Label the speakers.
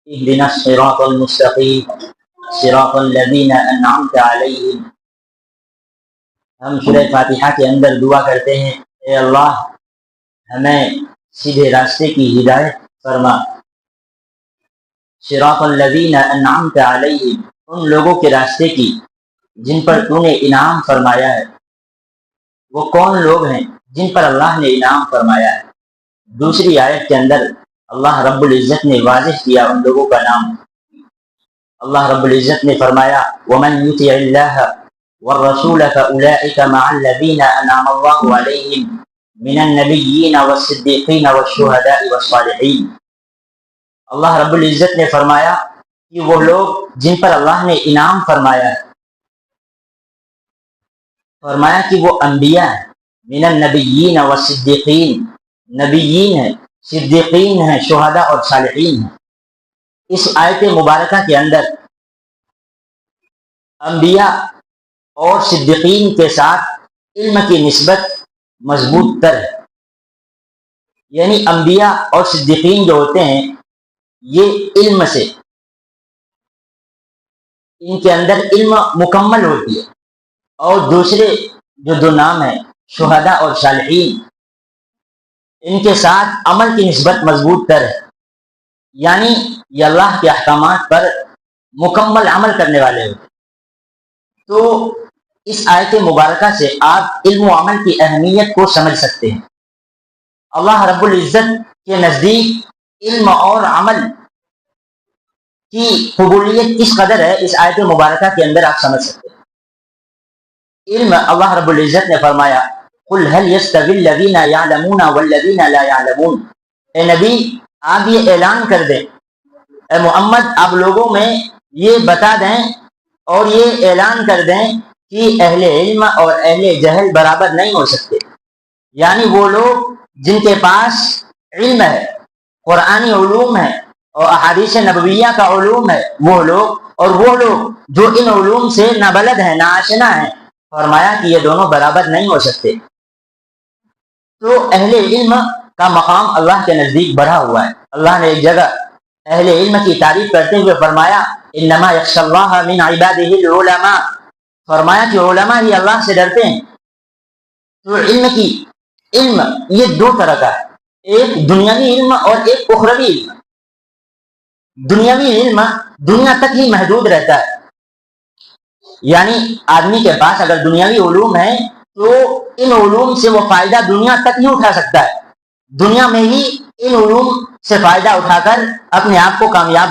Speaker 1: اهدنا الصراط المستقیم صراط الذین انعمت علیہم۔ ہم سورہ فاتحہ کے اندر دعا کرتے ہیں، اے اللہ ہمیں سیدھے راستے کی ہدایت فرما۔ صراط الذین انعمت علیہم، ان لوگوں کے راستے کی جن پر تو نے انعام فرمایا ہے۔ وہ کون لوگ ہیں جن پر اللہ نے انعام فرمایا ہے؟ دوسری آیت کے اندر اللہ رب العزت نے واضح کیا ان لوگوں کا نام۔ اللہ رب العزت نے فرمایا وَمَن يُطِعِ اللَّهَ وَالرَّسُولَ فَأُولَٰئِكَ مَعَ الَّذِينَ أَنْعَمَ اللَّهُ عَلَيْهِم مِّنَ النَّبِيِّينَ وَالصِّدِّيقِينَ وَالشُّهَدَاءِ وَالصَّالِحِينَ۔ اللہ رب العزت نے فرمایا کہ وہ لوگ جن پر اللہ نے انعام فرمایا ہے، فرمایا کہ وہ انبیاء ہیں، من النبیین والصدیقین، نبیین ہیں، صدیقین ہیں، شہداء اور صالحین ہیں۔ اس آیت مبارکہ کے اندر انبیاء اور صدیقین کے ساتھ علم کی نسبت مضبوط تر ہے، یعنی انبیاء اور صدیقین جو ہوتے ہیں یہ علم سے، ان کے اندر علم مکمل ہوتی ہے، اور دوسرے جو دو نام ہیں شہداء اور صالحین، ان کے ساتھ عمل کی نسبت مضبوط تر ہے، یعنی یہ اللہ کے احکامات پر مکمل عمل کرنے والے ہوتے ہیں۔ تو اس آیت مبارکہ سے آپ علم و عمل کی اہمیت کو سمجھ سکتے ہیں۔ اللہ رب العزت کے نزدیک علم اور عمل کی قبولیت کس قدر ہے، اس آیت مبارکہ کے اندر آپ سمجھ سکتے ہیں۔ علم، اللہ رب العزت نے فرمایا قُلْ هَلْ يَسْتَوِي الَّذِينَ يَعْلَمُونَ وَالَّذِينَ لَا يَعْلَمُونَ۔ اے نبی آپ یہ اعلان کر دیں، اے محمد آپ لوگوں میں یہ بتا دیں اور یہ اعلان کر دیں کہ اہل علم اور اہل جہل برابر نہیں ہو سکتے، یعنی وہ لوگ جن کے پاس علم ہے، قرآنی علوم ہے اور احادیث نبویہ کا علوم ہے، وہ لوگ اور وہ لوگ جو ان علوم سے نابلد ہیں، ناآشنا ہیں، فرمایا کہ یہ دونوں برابر نہیں ہو سکتے۔ تو اہل علم کا مقام اللہ کے نزدیک بڑھا ہوا ہے۔ اللہ نے ایک جگہ اہل علم کی تعریف کرتے ہوئے فرمایا انما یخشی اللہ من عبادہ العلماء، فرمایا کہ علماء ہی اللہ سے ڈرتے ہیں۔ تو علم یہ دو طرح کا ہے، ایک دنیاوی علم اور ایک اخروی علم۔ دنیاوی علم دنیا تک ہی محدود رہتا ہے، یعنی آدمی کے پاس اگر دنیاوی علوم ہے تو ان علوم سے وہ فائدہ دنیا تک ہی اٹھا سکتا ہے، دنیا میں ہی ان علوم سے فائدہ اٹھا کر اپنے آپ کو کامیاب